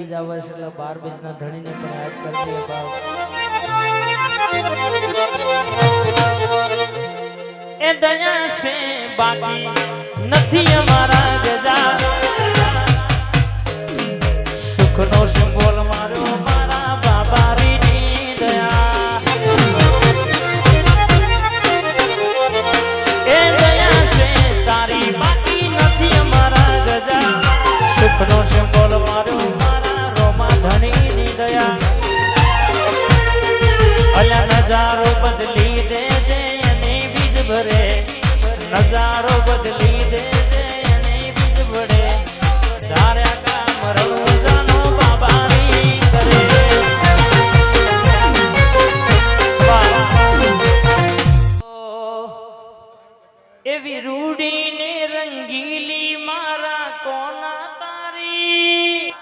બીજ આવે છે એટલે 12 બીજના ધણીને પણ યાદ કરજે બાપ. એ દયા છે બાકી નથી અમારા ગજા, સુખનો સિંબોલ મારો મારા બાબારીની દયા. એ દયા છે તારી બાકી નથી અમારા ગજા, સુખનો સિંબોલ મારો મારા રોમા ધણીની દયા. અલ્યા નજારો બદલી દેજે અને બીજ ભરે, નજારો બદલી દેજે અને બીજ ભરે, ધાર્યા કામ રોજાનો બાબારી કરે. એવી રૂડી ને રંગીલી મારા કોના તારી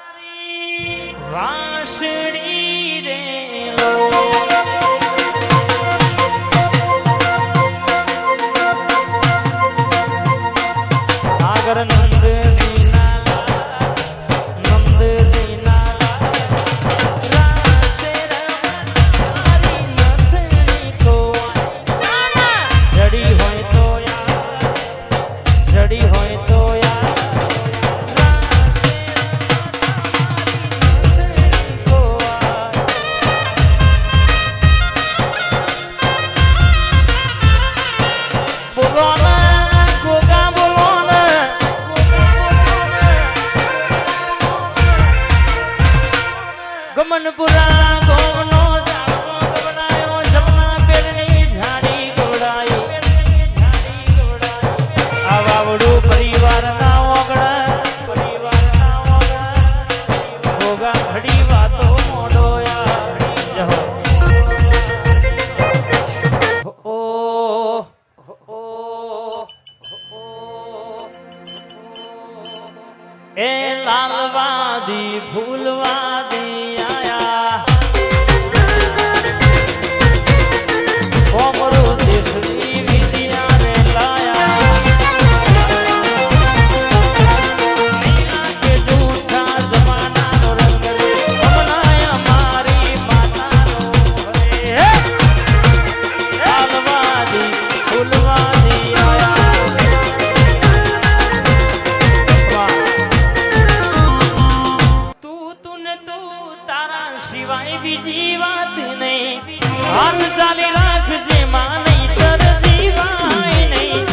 વાંસળી રે સાગર નંદ ગમનપુરા ગોમનો જાગો ગવડાયો, જમના પેરની ઝાડી ગવડાઈ. આ વાવડું પરિવારના ઓગળ, ભોગા ઘડી વાતો મોડોયા. એ લાલવાદી ફૂલવાદી બીજી વાત નહીં, હાથ ચાલી રાખજે માં નહીં તર જીવાય નહીં.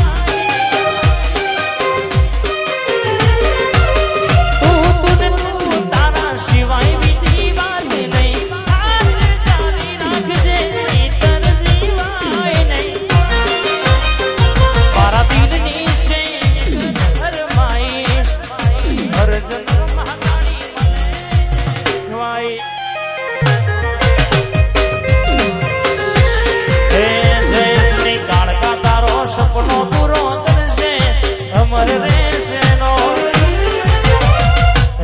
તું તારા સિવાય બીજી વાત નહીં, હાથ ચાલી રાખજે નહીં તર જીવાય નહીં. મારા દિલની છે હરમાઈ, હર જન્મ મહાકાળી મને ખવાય. સપનો પૂરો કરશે અમર રહેશે નો,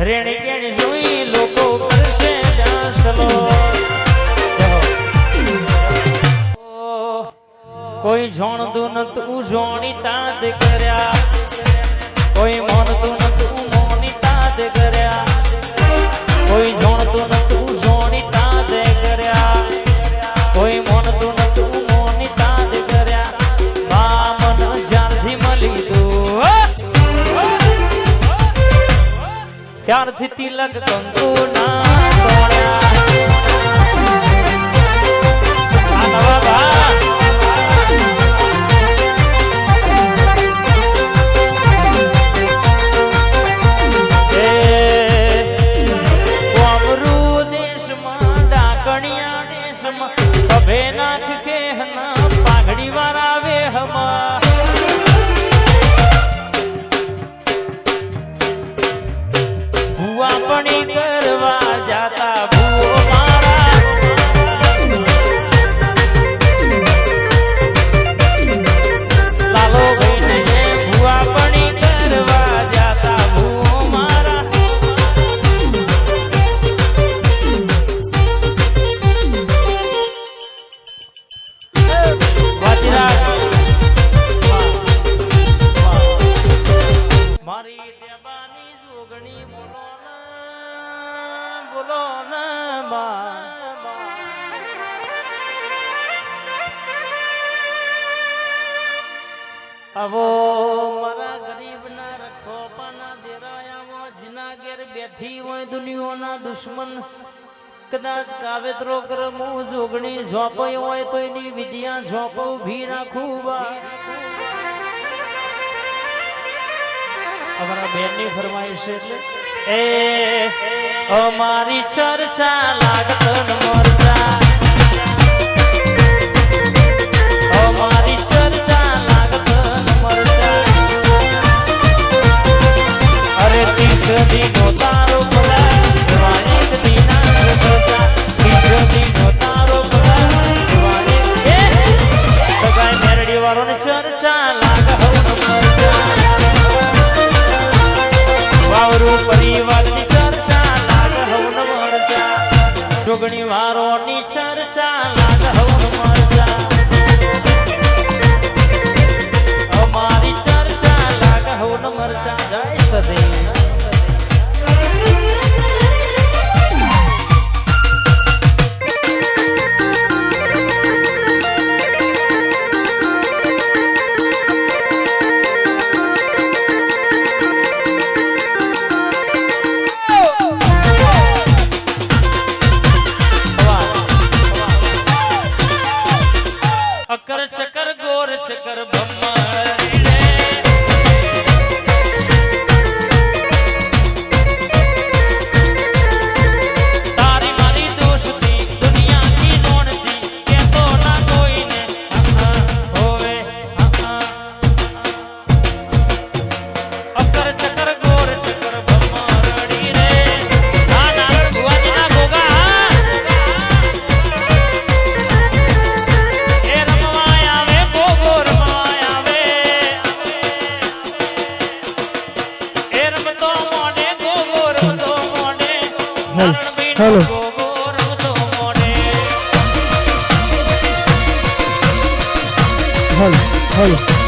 રેણી કેણી જોઈ લોકો કરશે જાસલો. કોઈ જોણતું નતું જોણી તાદ કર્યા, કોઈ મોનતું નતું મોની તાદ કર્યા, કોઈ જોણતું નતું જોણી તાદ કર્યા, કોઈ મોનતું નતું મોની તાદ કર્યા. ત્યારથી તિલક કંકુ ના તોડ્યા. દેશમાં ડાકણિયા દેશમાં કભે નાથ કે પાઘડી વાળા વેહમાં ભુવાપણી કરવા જાતા ભૂવો મારા. લાલો ભાઈને ભુવાપણી કરવા જાતા ભૂવો મારા. મારી ટેબાની જોગણી બોલો કરો ને બા અવો મારા ગરીબ ના રખો પાના દેરાયા જીના ઘેર બેઠી હોય દુનિયાના દુશ્મન કદાચ કાવેતરો કરમું જોગણી ઝોપાઈ હોય તો એની વિદ્યા ઝોપો ઉભી રાખું બા અમારા બેનની ફરમાઈશ એટલે એ અમારી ચર્ચા લાગતો ન મરજા અમારી ચર્ચા લાગતો ન મરજા અરે તીસ દીનો તારો ભલા વાણીક દીના ભલા તીસ દીનો તારો ભલા વાણીક એ સગાઈ મેરડી વાળોની ચર્ચા લાગ હો ન મરજા વાવરું પરિવારની ચર્ચા લાગ હવ ન મરજા જોગણી વારોની ચર્ચા લાગ હવ ન મરજા અમારી ચર્ચા લાગ હવ ન મરજા જય સદે અકર ચકર ગોર ચકર ભમરી રે તારી મારી દોસ્તી દુનિયાની જોણતી કે તો ના કોઈને હોવે અકર ચકર ગોર ચકર ભમરી રે આ નારણ ભુવાજીના ગોગા Hello. Hello.